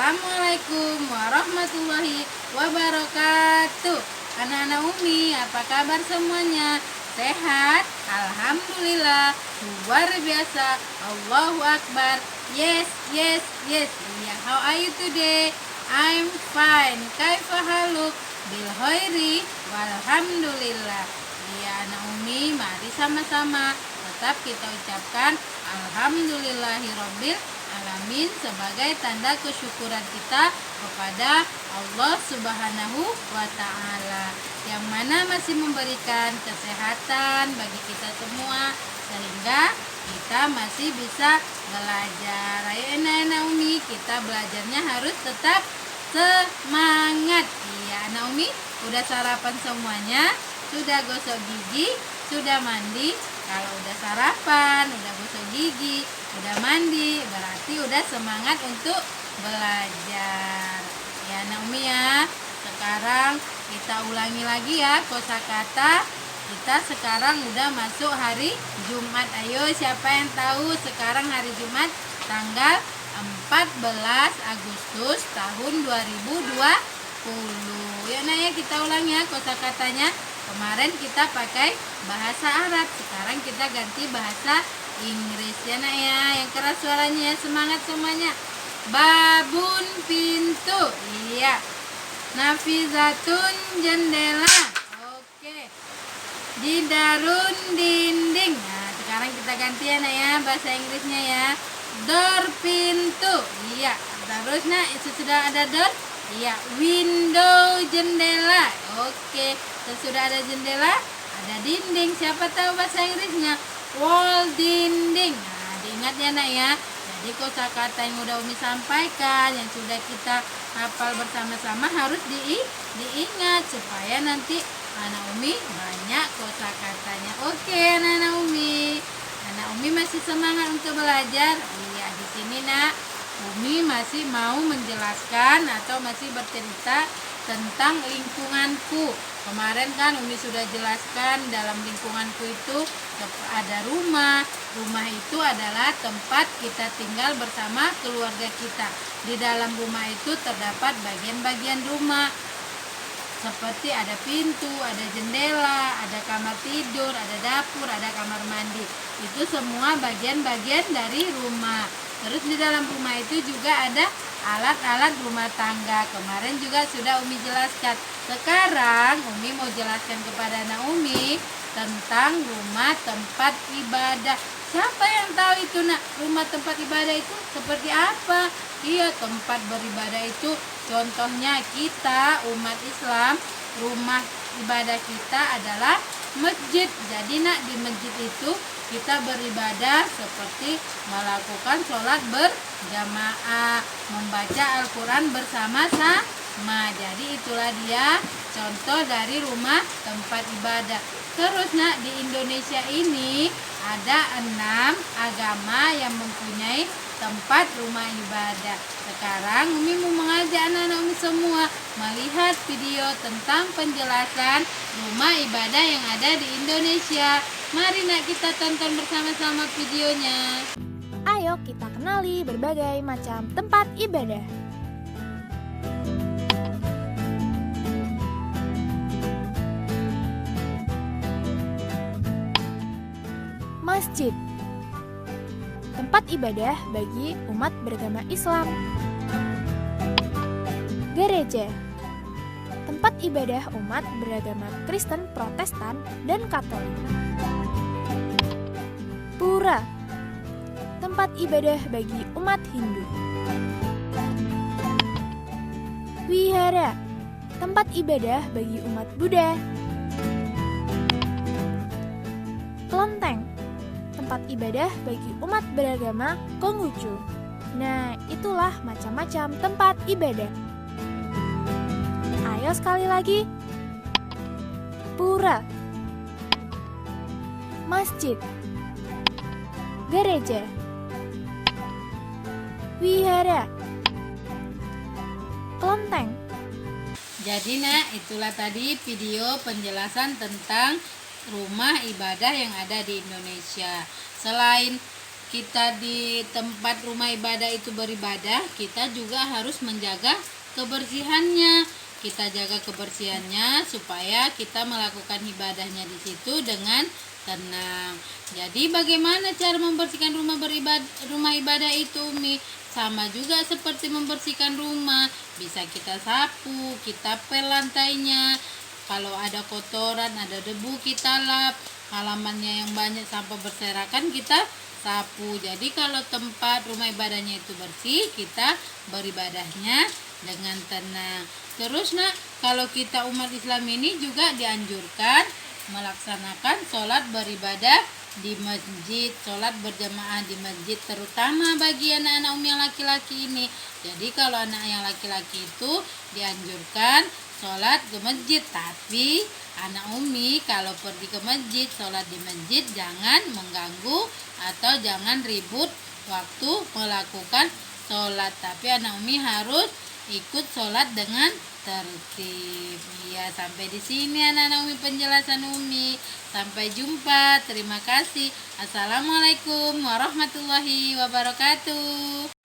Assalamualaikum warahmatullahi wabarakatuh. Anak-anak Umi, apa kabar semuanya? Sehat? Alhamdulillah. Luar biasa. Allahu Akbar. Yes, yes, yes. Yeah, how are you today? I'm fine. Kaifa haluk? Bil khairi walhamdulillah. Ya anak Umi, mari sama-sama tetap kita ucapkan alhamdulillahirabbil alamin sebagai tanda kesyukuran kita kepada Allah Subhanahu wa taala yang mana masih memberikan kesehatan bagi kita semua sehingga kita masih bisa belajar. Ayo anak-anak Umi, kita belajarnya harus tetap semangat. Iya anak Umi, udah sarapan semuanya? Sudah gosok gigi? Sudah mandi? Kalau udah sarapan, udah gosok gigi, udah mandi, berarti udah semangat untuk belajar. Ya anak Umi ya, sekarang kita ulangi lagi ya kosakata. Kita sekarang udah masuk hari Jumat. Ayo siapa yang tahu sekarang hari Jumat tanggal 14 Agustus tahun 2020. Ya nah ya, kita ulang ya kosakatanya. Kemarin kita pakai bahasa Arab, sekarang kita ganti bahasa Inggris ya nak ya. Yang keras suaranya, semangat semuanya. Babun, pintu. Iya. Nafizatun, jendela. Oke. Jidarun, dinding. Nah sekarang kita ganti ya nak ya bahasa Inggrisnya ya. Door, pintu. Iya. Terus nak sudah ada door. Iya, window, jendela. Oke, sudah ada jendela, ada dinding. Siapa tahu bahasa Inggrisnya? Wall, dinding. Nah, diingat ya nak ya. Jadi kosakata yang udah Umi sampaikan, yang sudah kita hafal bersama-sama harus diingat supaya nanti anak Umi banyak kosakatanya. Oke, anak-anak Umi. Anak Umi masih semangat untuk belajar. Iya, di sini nak. Umi masih mau menjelaskan atau masih bercerita tentang lingkunganku. Kemarin kan Umi sudah jelaskan dalam lingkunganku itu ada rumah. Rumah itu adalah tempat kita tinggal bersama keluarga kita. Di dalam rumah itu terdapat bagian-bagian rumah. Seperti ada pintu, ada jendela, ada kamar tidur, ada dapur, ada kamar mandi. Itu semua bagian-bagian dari rumah. Terus di dalam rumah itu juga ada alat-alat rumah tangga. Kemarin juga sudah Umi jelaskan. Sekarang Umi mau jelaskan kepada anak Umi tentang rumah tempat ibadah. Siapa yang tahu itu nak? Rumah tempat ibadah itu seperti apa? Iya, tempat beribadah itu contohnya kita umat Islam, rumah ibadah kita adalah masjid. Jadi nak di masjid itu kita beribadah seperti melakukan sholat berjamaah, membaca Al-Quran bersama-sama. Jadi itulah dia contoh dari rumah tempat ibadah. Terus nak di Indonesia ini ada 6 agama yang mempunyai tempat rumah ibadah. Sekarang Umi mau mengajak anak-anak Umi semua melihat video tentang penjelasan rumah ibadah yang ada di Indonesia. Mari nak kita tonton bersama-sama videonya. Ayo kita kenali berbagai macam tempat ibadah. Masjid, tempat ibadah bagi umat beragama Islam. Gereja, tempat ibadah umat beragama Kristen, Protestan, dan Katolik. Pura, tempat ibadah bagi umat Hindu. Wihara, tempat ibadah bagi umat Buddha. Kelenteng, tempat ibadah bagi umat beragama Konghucu. Nah, itulah macam-macam tempat ibadah. Ayo sekali lagi. Pura, masjid, gereja, wihara, kelenteng. Jadi nak, itulah tadi video penjelasan tentang rumah ibadah yang ada di Indonesia. Selain kita di tempat rumah ibadah itu beribadah, kita juga harus menjaga kebersihannya. Kita jaga kebersihannya supaya kita melakukan ibadahnya di situ dengan tenang. Jadi bagaimana cara membersihkan rumah ibadah itu, Umi? Sama juga seperti membersihkan rumah. Bisa kita sapu, kita pel lantainya. Kalau ada kotoran, ada debu, kita lap. Halamannya yang banyak sampah berserakan, kita sapu. Jadi kalau tempat rumah ibadahnya itu bersih, kita beribadahnya dengan tenang. Terus kalau kita umat Islam ini juga dianjurkan melaksanakan sholat beribadah di masjid, sholat berjamaah di masjid, terutama bagi anak-anak Umi yang laki-laki ini. Jadi kalau anak yang laki-laki itu dianjurkan sholat ke masjid, tapi anak Umi kalau pergi ke masjid, sholat di masjid jangan mengganggu atau jangan ribut waktu melakukan sholat. Tapi anak Umi harus ikut sholat dengan tertib. Ya, sampai di sini anak-anak Umi penjelasan Umi. Sampai jumpa. Terima kasih. Assalamualaikum warahmatullahi wabarakatuh.